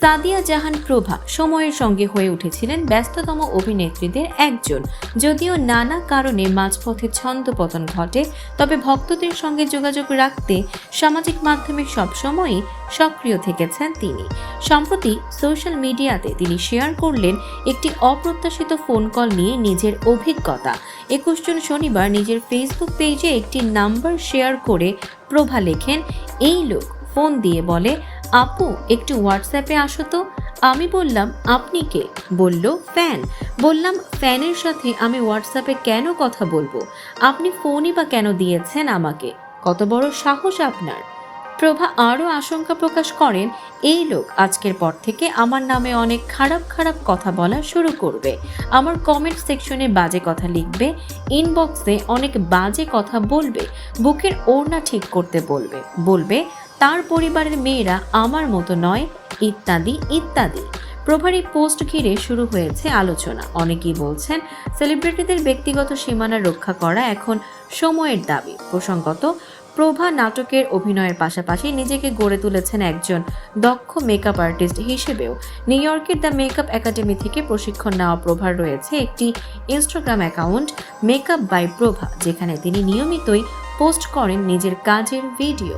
সাদিয়া জাহান প্রভা সময়ের সঙ্গে হয়ে উঠেছিলেন ব্যস্ততম অভিনেত্রীদের একজন। যদিও নানা কারণে মাঝপথে ছন্দপতন ঘটে, তবে ভক্তদের সঙ্গে যোগাযোগ রাখতে সামাজিক মাধ্যমে সবসময়ই সক্রিয় থেকেছেন তিনি। সম্প্রতি সোশ্যাল মিডিয়াতে তিনি শেয়ার করলেন একটি অপ্রত্যাশিত ফোন কল নিয়ে নিজের অভিজ্ঞতা। 21 জুন শনিবার নিজের ফেসবুক পেজে একটি নাম্বার শেয়ার করে প্রভা লেখেন, এই লোক ফোন দিয়ে বলে, আপু একটু হোয়াটসঅ্যাপে আসো তো। আমি বললাম, আপনি কে? বলল, ফ্যান। বললাম, ফ্যানের সাথে আমি হোয়াটসঅ্যাপে কেন কথা বলবো? আপনি ফোনই বা কেন দিয়েছেন আমাকে? কত বড় সাহস আপনার? প্রভা আরও আশঙ্কা প্রকাশ করেন, এই লোক আজকের পর থেকে আমার নামে অনেক খারাপ খারাপ কথা বলা শুরু করবে। আমার কমেন্ট সেকশনে বাজে কথা লিখবে, ইনবক্সে অনেক বাজে কথা বলবে, বুকের ওড়না ঠিক করতে বলবে তার পরিবারের মেয়েরা আমার মতো নয়, ইত্যাদি ইত্যাদি। প্রভার এই পোস্ট ঘিরে শুরু হয়েছে আলোচনা। অনেকেই বলছেন, সেলিব্রিটিদের ব্যক্তিগত সীমানা রক্ষা করা এখন সময়ের দাবি। প্রসঙ্গত, প্রভা নাটকের অভিনয়ের পাশাপাশি নিজেকে গড়ে তুলেছেন একজন দক্ষ মেকআপ আর্টিস্ট হিসেবেও। নিউ ইয়র্কের দ্য মেকআপ একাডেমি থেকে প্রশিক্ষণ নেওয়া প্রভার রয়েছে একটি ইনস্টাগ্রাম অ্যাকাউন্ট মেকআপ বাই প্রভা, যেখানে তিনি নিয়মিতই পোস্ট করেন নিজের কাজের ভিডিও।